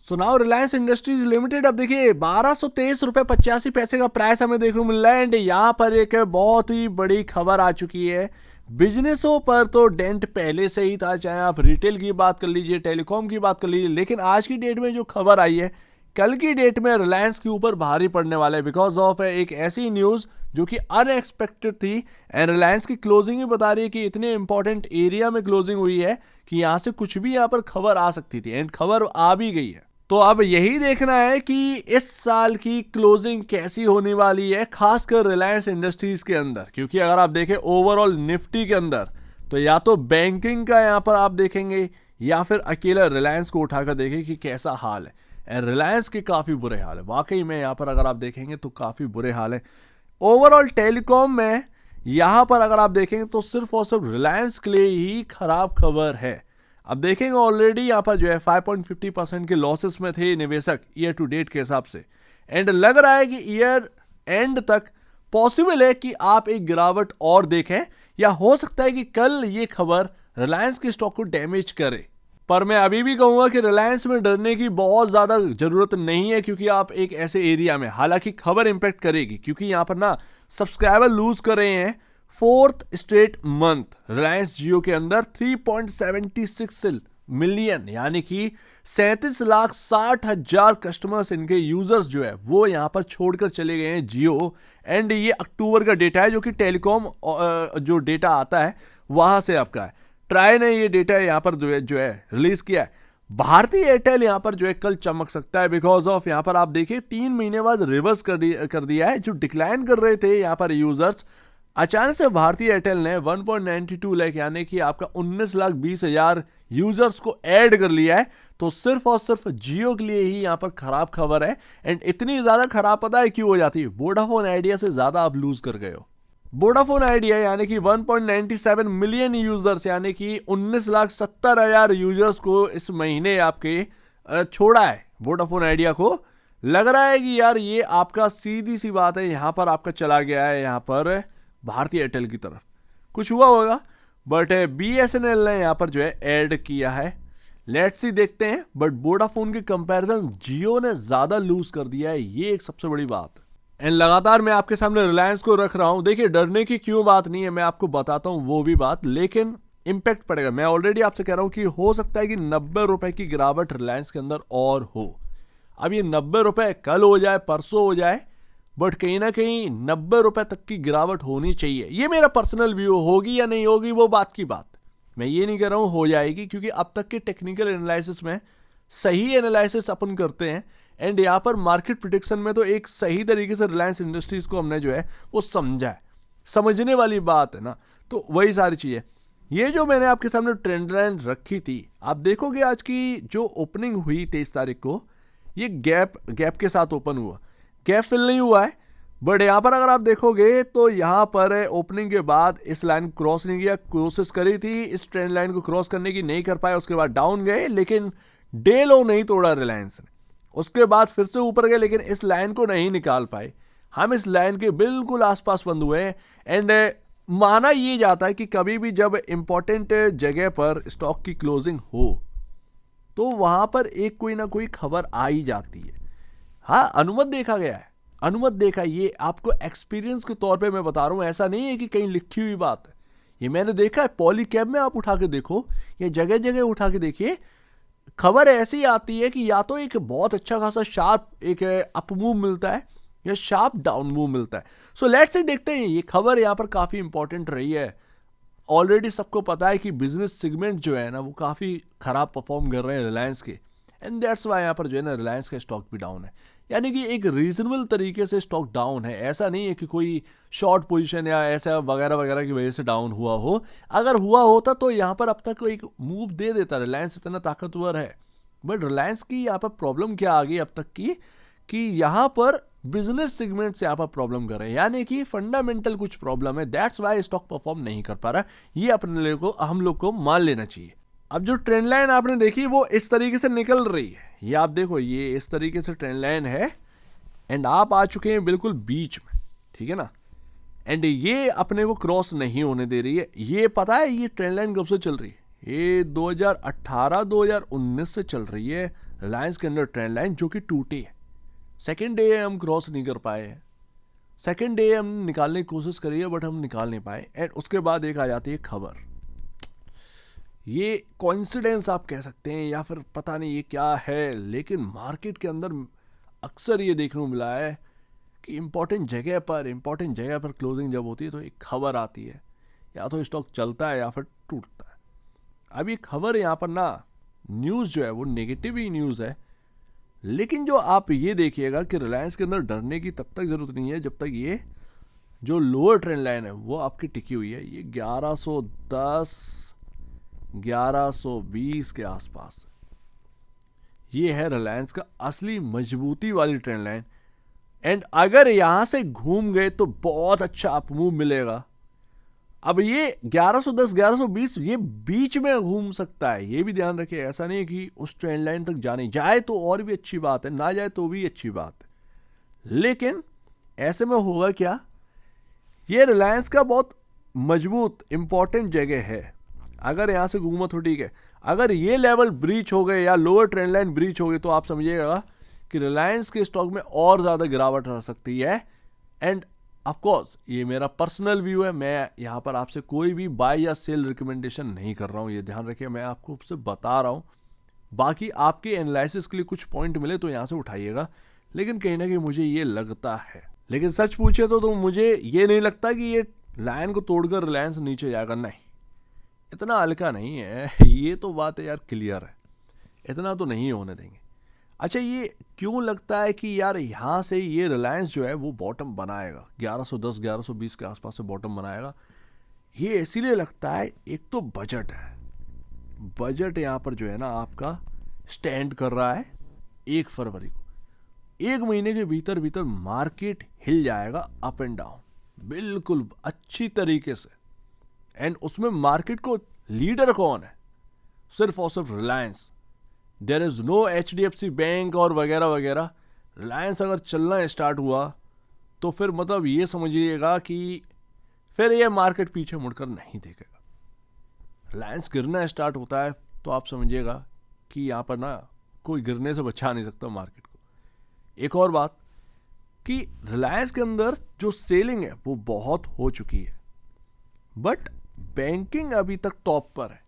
So now Reliance industries limited, अब देखिए 1223 रुपये 85 पैसे का प्राइस हमें देखने को मिल रहा है। एंड यहाँ पर एक बहुत ही बड़ी खबर आ चुकी है। बिजनेसों पर तो डेंट पहले से ही था, चाहे आप रिटेल की बात कर लीजिए, टेलीकॉम की बात कर लीजिए, लेकिन आज की डेट में जो खबर आई है, कल की डेट में रिलायंस के ऊपर भारी पड़ने वाला है, बिकॉज ऑफ एक ऐसी न्यूज जो कि अनएक्सपेक्टेड थी। एंड रिलायंस की क्लोजिंग ही बता रही है कि इतने इंपॉर्टेंट एरिया में क्लोजिंग हुई है कि यहां से कुछ भी यहां पर खबर आ सकती थी, एंड खबर आ भी गई है। तो अब यही देखना है कि इस साल की क्लोजिंग कैसी होने वाली है, खासकर रिलायंस इंडस्ट्रीज के अंदर, क्योंकि अगर आप देखें ओवरऑल निफ्टी के अंदर, तो या तो बैंकिंग का यहां पर आप देखेंगे या फिर अकेला रिलायंस को उठाकर देखें कि कैसा हाल है। एंड रिलायंस के काफी बुरे हाल है वाकई में, यहां पर अगर आप देखेंगे तो काफी बुरे हाल है। ओवरऑल टेलीकॉम में यहां पर अगर आप देखेंगे तो सिर्फ और सिर्फ रिलायंस के लिए ही खराब खबर है। अब देखेंगे ऑलरेडी यहां पर जो है 5.50% के लॉसेस में थे निवेशक ईयर टू डेट के हिसाब से, एंड लग रहा है कि ईयर एंड तक पॉसिबल है कि आप एक गिरावट और देखें, या हो सकता है कि कल ये खबर रिलायंस के स्टॉक को डैमेज करे। पर मैं अभी भी कहूंगा कि रिलायंस में डरने की बहुत ज्यादा जरूरत नहीं है, क्योंकि आप एक ऐसे एरिया में, हालांकि खबर इंपैक्ट करेगी क्योंकि यहां पर ना सब्सक्राइबर लूज कर रहे हैं फोर्थ स्ट्रेट मंथ रिलायंस जियो के अंदर 3.76 मिलियन, यानी कि 37,60,000 कस्टमर्स, इनके यूजर्स जो है वो यहां पर छोड़कर चले गए हैं जियो। एंड ये अक्टूबर का डेटा है जो कि टेलीकॉम जो डेटा आता है वहां से आपका है। ट्राई ने ये डेटा यहाँ पर जो है रिलीज किया है। भारतीय एयरटेल यहाँ पर जो है कल चमक सकता है, बिकॉज ऑफ यहाँ पर आप देखिए 3 महीने बाद रिवर्स कर दिया है। जो डिक्लाइन कर रहे थे यहाँ पर यूजर्स, अचानक से भारतीय एयरटेल ने 1.92 लाख यानी कि आपका 19,20,000 यूजर्स को ऐड कर लिया है। तो सिर्फ और सिर्फ जियो के लिए ही यहाँ पर खराब खबर है। एंड इतनी ज्यादा खराब पता है क्यों हो जाती है? वोडाफोन आइडिया से ज्यादा आप लूज कर गए हो। वोडाफोन आइडिया यानी कि 1.97 मिलियन यूजर्स, यानी कि 19,70,000 यूजर्स को इस महीने आपके छोड़ा है वोडाफोन आइडिया को। लग रहा है कि यार ये आपका सीधी सी बात है, यहां पर आपका चला गया है यहां पर भारतीय एयरटेल की तरफ, कुछ हुआ होगा। बट बीएसएनएल ने यहां पर जो है ऐड किया है, लेट्स सी देखते हैं। बट वोडाफोन के कंपैरिजन जियो ने ज्यादा लूज कर दिया है, ये एक सबसे बड़ी बात है। एंड लगातार मैं आपके सामने रिलायंस को रख रहा हूं। देखिए डरने की क्यों बात नहीं है, मैं आपको बताता हूं वो भी बात, लेकिन इंपैक्ट पड़ेगा। मैं ऑलरेडी आपसे कह रहा हूं कि हो सकता है कि 90 रुपए की गिरावट रिलायंस के अंदर और हो। अब ये 90 रुपए कल हो जाए, परसों हो जाए, बट कहीं ना कहीं 90 रुपए तक की गिरावट होनी चाहिए। ये मेरा पर्सनल व्यू, होगी या नहीं होगी वो बात की बात। मैं ये नहीं कह रहा हूं हो जाएगी, क्योंकि अब तक के टेक्निकल एनालिसिस में सही एनालिसिस अपन करते हैं। एंड यहाँ पर मार्केट प्रिडिक्शन में तो एक सही तरीके से रिलायंस इंडस्ट्रीज को हमने जो है वो समझा है, समझने वाली बात है ना। तो वही सारी चीजें, ये जो मैंने आपके सामने ट्रेंड लाइन रखी थी, आप देखोगे आज की जो ओपनिंग हुई 23 तारीख को, ये गैप के साथ ओपन हुआ, गैप फिल नहीं हुआ है। बट यहाँ पर अगर आप देखोगे तो यहाँ पर ओपनिंग के बाद इस लाइन क्रॉस नहीं किया, कोशिश करी थी इस ट्रेंड लाइन को क्रॉस करने की, नहीं कर पाए, उसके बाद डाउन गए, लेकिन डे लो नहीं तोड़ा रिलायंस ने। उसके बाद फिर से ऊपर गए, लेकिन इस लाइन को नहीं निकाल पाए। हम इस लाइन के बिल्कुल आसपास बंद हुए हैं। एंड माना ये जाता है कि कभी भी जब इंपॉर्टेंट जगह पर स्टॉक की क्लोजिंग हो तो वहां पर एक कोई ना कोई खबर आ ही जाती है। हाँ, अनुमत देखा गया है, अनुमत देखा, ये आपको एक्सपीरियंस के तौर पे मैं बता रहा हूं, ऐसा नहीं है कि कहीं लिखी हुई बात है। ये मैंने देखा है, पॉलीकैब में आप उठा के देखो, ये जगह जगह उठा के देखिए, खबर ऐसी आती है कि या तो एक बहुत अच्छा खासा शार्प एक अप मूव मिलता है या शार्प डाउन मूव मिलता है। सो लेट्स से देखते हैं, ये खबर यहाँ पर काफी इंपॉर्टेंट रही है। ऑलरेडी सबको पता है कि बिजनेस सेगमेंट जो है ना वो काफी खराब परफॉर्म कर रहे हैं रिलायंस के, एंड दैट्स वाई यहाँ पर जो है ना रिलायंस का स्टॉक भी डाउन है। यानी कि एक रीजनेबल तरीके से स्टॉक डाउन है, ऐसा नहीं है कि कोई शॉर्ट पोजीशन या ऐसा वगैरह वगैरह की वजह से डाउन हुआ हो। अगर हुआ होता तो यहाँ पर अब तक एक मूव दे देता, रिलायंस इतना ताकतवर है। बट रिलायंस की यहाँ पर प्रॉब्लम क्या आ गई अब तक की, कि यहाँ पर बिजनेस सेगमेंट से यहाँ पर प्रॉब्लम कर रहे हैं, यानी कि फंडामेंटल कुछ प्रॉब्लम है, दैट्स वाई स्टॉक परफॉर्म नहीं कर पा रहा। ये अपने लिए को हम लोग को मान लेना चाहिए। अब जो ट्रेंड लाइन आपने देखी वो इस तरीके से निकल रही है, ये आप देखो, ये इस तरीके से ट्रेंड लाइन है, एंड आप आ चुके हैं बिल्कुल बीच में, ठीक है ना। एंड ये अपने को क्रॉस नहीं होने दे रही है। ये पता है ये ट्रेंड लाइन कब से चल रही है? ये 2018-2019 से चल रही है रिलायंस के अंदर ट्रेंड लाइन, जो कि टूटी है। सेकेंड डे हम क्रॉस नहीं कर पाए हैं, सेकेंड डे हम निकालने की कोशिश करी है बट हम निकाल नहीं पाए। एंड उसके बाद एक आ जाती है खबर, ये कोइंसिडेंस आप कह सकते हैं या फिर पता नहीं ये क्या है, लेकिन मार्केट के अंदर अक्सर ये देखने को मिला है कि इंपॉर्टेंट जगह पर क्लोजिंग जब होती है तो एक खबर आती है, या तो स्टॉक चलता है या फिर टूटता है। अब ये खबर यहाँ पर ना, न्यूज़ जो है वो नेगेटिव ही न्यूज़ है, लेकिन जो आप ये देखिएगा कि रिलायंस के अंदर डरने की तब तक ज़रूरत नहीं है जब तक ये जो लोअर ट्रेंड लाइन है वो आपकी टिकी हुई है। ये 1110 1120 के आसपास, ये है रिलायंस का असली मजबूती वाली ट्रेंड लाइन। एंड अगर यहां से घूम गए तो बहुत अच्छा अपमूव मिलेगा। अब ये 1110 1120 ये बीच में घूम सकता है, ये भी ध्यान रखिए। ऐसा नहीं है कि उस ट्रेंड लाइन तक जाने जाए तो और भी अच्छी बात है, ना जाए तो भी अच्छी बात है, लेकिन ऐसे में होगा क्या, ये रिलायंस का बहुत मजबूत इंपॉर्टेंट जगह है। अगर यहां से घूमा तो ठीक है, अगर ये लेवल ब्रीच हो गए या लोअर ट्रेंड लाइन ब्रीच हो गई तो आप समझिएगा कि रिलायंस के स्टॉक में और ज़्यादा गिरावट आ सकती है। एंड ऑफ कोर्स ये मेरा पर्सनल व्यू है, मैं यहाँ पर आपसे कोई भी बाय या सेल रिकमेंडेशन नहीं कर रहा हूँ, ये ध्यान रखिए, मैं आपको उससे बता रहा हूँ। बाकी आपके एनालिसिस के लिए कुछ पॉइंट मिले तो यहाँ से उठाइएगा, लेकिन कहीं ना कहीं मुझे ये लगता है, लेकिन सच पूछे तो मुझे ये नहीं लगता कि ये लाइन को तोड़कर रिलायंस नीचे जाएगा। नहीं, इतना हल्का नहीं है ये तो बात है यार, क्लियर है, इतना तो नहीं होने देंगे। अच्छा, ये क्यों लगता है कि यार यहाँ से ये रिलायंस जो है वो बॉटम बनाएगा, 1110 1120 के आसपास से बॉटम बनाएगा? ये इसीलिए लगता है, एक तो बजट है, बजट यहाँ पर जो है ना आपका स्टैंड कर रहा है 1 फरवरी को। 1 महीने के भीतर भीतर मार्केट हिल जाएगा अप एंड डाउन बिल्कुल अच्छी तरीके से। एंड उसमें मार्केट को लीडर कौन है? सिर्फ और सिर्फ Reliance. There is no HDFC bank और वगैरह वगैरह। रिलायंस अगर चलना स्टार्ट हुआ तो फिर मतलब ये समझिएगा कि फिर ये मार्केट पीछे मुड़कर नहीं देखेगा। रिलायंस गिरना स्टार्ट होता है तो आप समझिएगा कि यहाँ पर ना कोई गिरने से बचा नहीं सकता मार्केट को। एक और बात कि रिलायंस के अंदर जो सेलिंग है वो बहुत हो चुकी है, बट बैंकिंग अभी तक टॉप पर है।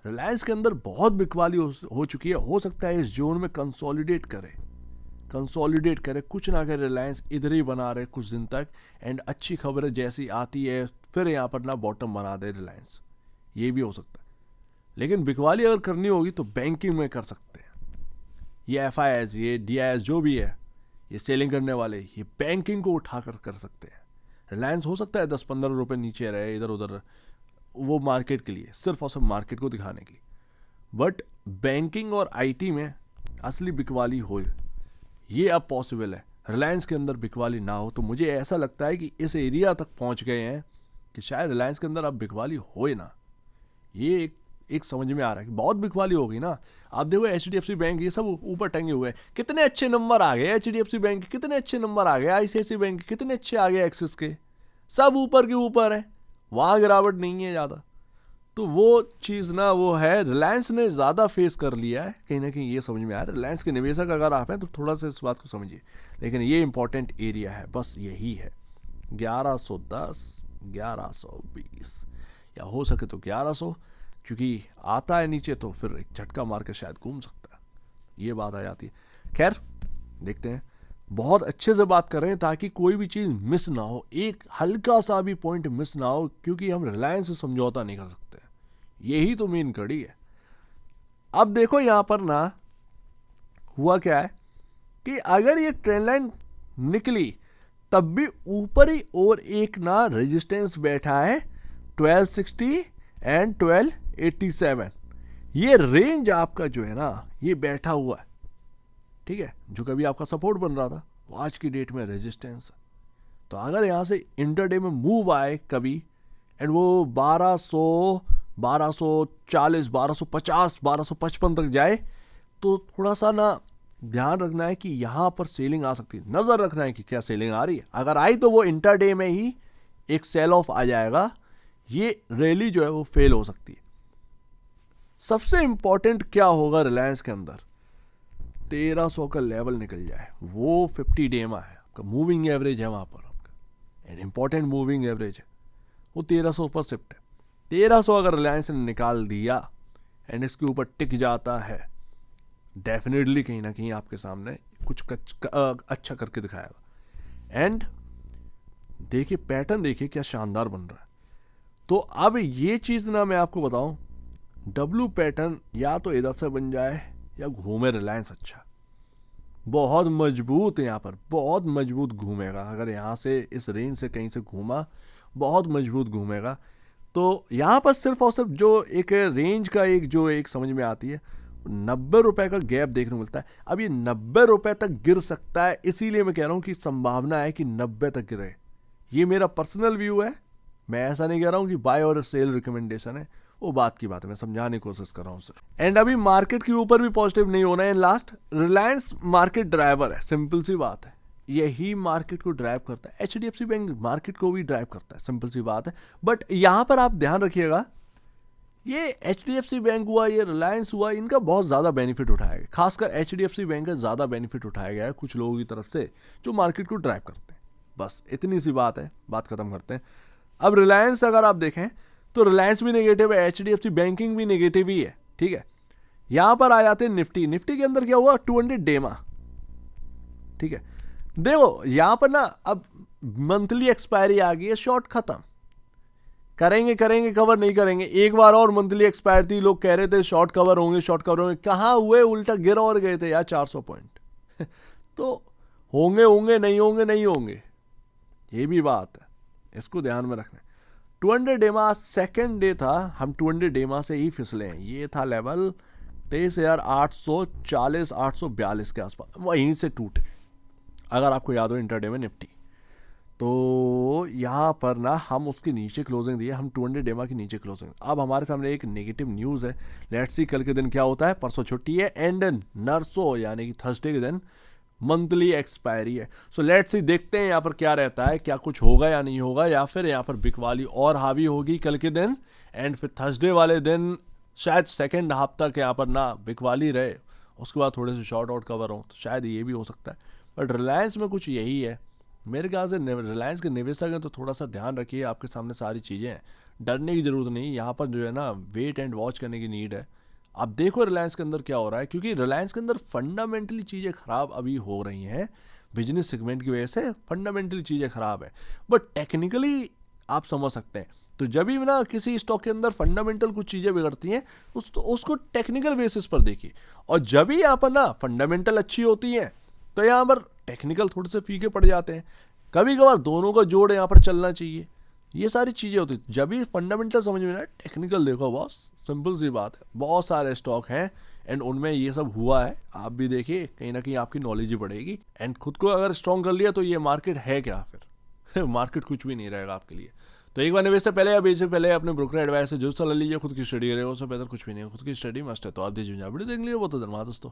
रिलायंस के अंदर बहुत बिकवाली हो चुकी है। हो सकता है इस जोन में कंसोलिडेट करे, कुछ ना करे, रिलायंस इधर ही बना रहे कुछ दिन तक। एंड अच्छी खबरें जैसी आती है फिर यहाँ पर ना बॉटम बना दे रिलायंस, ये भी हो सकता है। लेकिन बिकवाली अगर करनी होगी तो बैंकिंग में कर सकते हैं। ये FIS, ये DIS जो भी है, ये सेलिंग करने वाले, ये बैंकिंग को उठाकर कर सकते हैं। रिलायंस हो सकता है 10-15 रुपए नीचे रहे इधर उधर, वो मार्केट के लिए, सिर्फ और सिर्फ मार्केट को दिखाने के लिए, बट बैंकिंग और IT में असली बिकवाली हो, ये अब पॉसिबल है। रिलायंस के अंदर बिकवाली ना हो तो मुझे ऐसा लगता है कि इस एरिया तक पहुंच गए हैं कि शायद रिलायंस के अंदर अब बिकवाली होए ना। ये एक समझ में आ रहा है कि बहुत बिकवाली हो गई ना। आप देखो HDFC बैंक, ये सब ऊपर टंगे हुए हैं। कितने अच्छे नंबर आ गए HDFC बैंक के, कितने अच्छे नंबर आ गए ICICI बैंक के, कितने अच्छे आ गए एक्सिस के, सब ऊपर के ऊपर है, वहाँ गिरावट नहीं है ज़्यादा। तो वो चीज़ ना वो है, रिलायंस ने ज़्यादा फेस कर लिया है, कहीं ना कहीं ये समझ में आ रहा है। रिलायंस के निवेशक अगर आप हैं तो थोड़ा सा इस बात को समझिए, लेकिन ये इंपॉर्टेंट एरिया है, बस यही है 1110 1120 या हो सके तो 1100, क्योंकि आता है नीचे तो फिर एक झटका मार के शायद घूम सकता है, ये बात आ जाती है। खैर देखते हैं, बहुत अच्छे से बात कर रहे हैं ताकि कोई भी चीज़ मिस ना हो, एक हल्का सा भी पॉइंट मिस ना हो, क्योंकि हम रिलायंस से समझौता नहीं कर सकते, यही तो मेन कड़ी है। अब देखो यहाँ पर ना हुआ क्या है कि अगर ये ट्रेंड लाइन निकली तब भी ऊपर ही और एक ना रेजिस्टेंस बैठा है 1260 एंड 1287, ये रेंज आपका जो है ना ये बैठा हुआ है, ठीक है, जो कभी आपका सपोर्ट बन रहा था वो आज की डेट में रेजिस्टेंस है। तो अगर यहाँ से इंटरडे में मूव आए कभी एंड वो 1200 1240 1250 1255 तक जाए तो थोड़ा सा ना ध्यान रखना है कि यहाँ पर सेलिंग आ सकती है, नज़र रखना है कि क्या सेलिंग आ रही है। अगर आई तो वो इंटरडे में ही एक सेल ऑफ आ जाएगा, ये रैली जो है वो फेल हो सकती है। सबसे इंपॉर्टेंट क्या होगा रिलायंस के अंदर, 1300 का लेवल निकल जाए, वो 50 डेमा है आपका, मूविंग एवरेज है वहां पर आपका, एंड इंपॉर्टेंट मूविंग एवरेज है, वो 1300 पर शिफ्ट है। 1300 अगर रिलायंस ने निकाल दिया एंड इसके ऊपर टिक जाता है, डेफिनेटली कहीं ना कहीं आपके सामने कुछ अच्छा करके दिखाएगा। एंड देखिए पैटर्न, देखिए क्या शानदार बन रहा है। तो अब ये चीज ना मैं आपको बताऊं, डब्लू पैटर्न या तो इधर से बन जाए या घूमे रिलायंस, अच्छा बहुत मजबूत है, यहाँ पर बहुत मजबूत घूमेगा। अगर यहाँ से इस रेंज से कहीं से घूमा, बहुत मजबूत घूमेगा। तो यहाँ पर सिर्फ और सिर्फ जो एक रेंज का एक समझ में आती है, 90 रुपए का गैप देखने को मिलता है। अब ये 90 रुपए तक गिर सकता है, इसीलिए मैं कह रहा हूँ कि संभावना है कि 90 तक गिरे। ये मेरा पर्सनल व्यू है, मैं ऐसा नहीं कह रहा हूँ कि बाय और सेल रिकमेंडेशन है, वो बात की बात है, मैं समझाने की कोशिश कर रहा हूँ सिर्फ। एंड अभी मार्केट के ऊपर भी पॉजिटिव नहीं होना है। लास्ट, रिलायंस मार्केट ड्राइवर है, सिंपल सी बात है, यही मार्केट को ड्राइव करता है। एचडीएफसी बैंक मार्केट को भी ड्राइव करता है, सिंपल सी बात है। बट यहां पर आप ध्यान रखिएगा, ये एचडीएफसी बैंक हुआ, ये रिलायंस हुआ, इनका बहुत ज़्यादा बेनिफिट उठाया गया, खासकर एचडीएफसी बैंक का ज़्यादा बेनिफिट उठाया गया है कुछ लोगों की तरफ से जो मार्केट को ड्राइव करते हैं। बस इतनी सी बात है, बात खत्म करते हैं। अब रिलायंस अगर आप देखें तो रिलायंस भी नेगेटिव है, एचडीएफसी बैंकिंग भी नेगेटिव ही है, ठीक है। यहां पर आ जाते हैं निफ्टी। निफ्टी के अंदर क्या हुआ, 200 डेमा, ठीक है। देखो यहां पर ना अब मंथली एक्सपायरी आ गई है, शॉर्ट खत्म, करेंगे कवर नहीं करेंगे। एक बार और मंथली एक्सपायर थी, लोग कह रहे थे शॉर्ट कवर होंगे, कहां हुए, उल्टा गिर और गए थे यार 400 पॉइंट। तो होंगे नहीं होंगे, ये भी बात है, इसको ध्यान में रखना। 200 डेमा सेकेंड डे था, हम 200 डेमा से ही फिसले हैं। ये था लेवल 23,840 842 के आसपास, वहीं से टूट गए, अगर आपको याद हो इंटरडे में निफ्टी। तो यहाँ पर ना हम उसके नीचे क्लोजिंग दिए, हम 200 डेमा के नीचे क्लोजिंग। अब हमारे सामने एक नेगेटिव न्यूज़ है, लेट्स सी कल के दिन क्या होता है। परसों छुट्टी है एंड नरसों यानी कि थर्सडे के दिन मंथली एक्सपायरी है। सो लेट्स सी, देखते हैं यहाँ पर क्या रहता है, क्या कुछ होगा या नहीं होगा, या फिर यहाँ पर बिकवाली और हावी होगी कल के दिन, एंड फिर थर्सडे वाले दिन शायद सेकेंड हाफ तक यहाँ पर ना बिकवाली रहे, उसके बाद थोड़े से शॉर्ट आउट कवर हो, तो शायद ये भी हो सकता है। बट रिलायंस में कुछ यही है मेरे ख्याल से। रिलायंस के निवेशक हैं तो थोड़ा सा ध्यान रखिए, आपके सामने सारी चीज़ें हैं, डरने की जरूरत नहीं। यहाँ पर जो है ना वेट एंड वॉच करने की नीड है। अब देखो रिलायंस के अंदर क्या हो रहा है, क्योंकि रिलायंस के अंदर फंडामेंटली चीज़ें खराब अभी हो रही हैं, बिजनेस सेगमेंट की वजह से फंडामेंटली चीज़ें खराब है, बट टेक्निकली आप समझ सकते हैं। तो जब भी ना किसी स्टॉक के अंदर फंडामेंटल कुछ चीज़ें बिगड़ती हैं, उसको टेक्निकल बेसिस पर देखिए, और जब भी यहाँ पर ना फंडामेंटल अच्छी होती हैं तो यहाँ पर टेक्निकल थोड़े से फीके पड़ जाते हैं। कभी कभार दोनों का जोड़ यहाँ पर चलना चाहिए, ये सारी चीज़ें होती हैं। जब भी फंडामेंटल समझ में ना, टेक्निकल देखो बॉस, सिंपल सी बात है। बहुत सारे स्टॉक हैं एंड उनमें ये सब हुआ है, आप भी देखिए, कहीं ना कहीं आपकी नॉलेज ही बढ़ेगी। एंड खुद को अगर स्ट्रॉन्ग कर लिया तो ये मार्केट है क्या फिर मार्केट कुछ भी नहीं रहेगा आपके लिए। तो एक बार निवेश से पहले या बेच से पहले अपने ब्रोकर एडवाइस से जो सलाह लीजिए, खुद की स्टडी करें, उससे बेहतर कुछ भी नहीं है। खुद की स्टडी मस्ट है, तो आप दीजिए वीडियो देख लीजिए, वो तो धन्यवाद दोस्तों।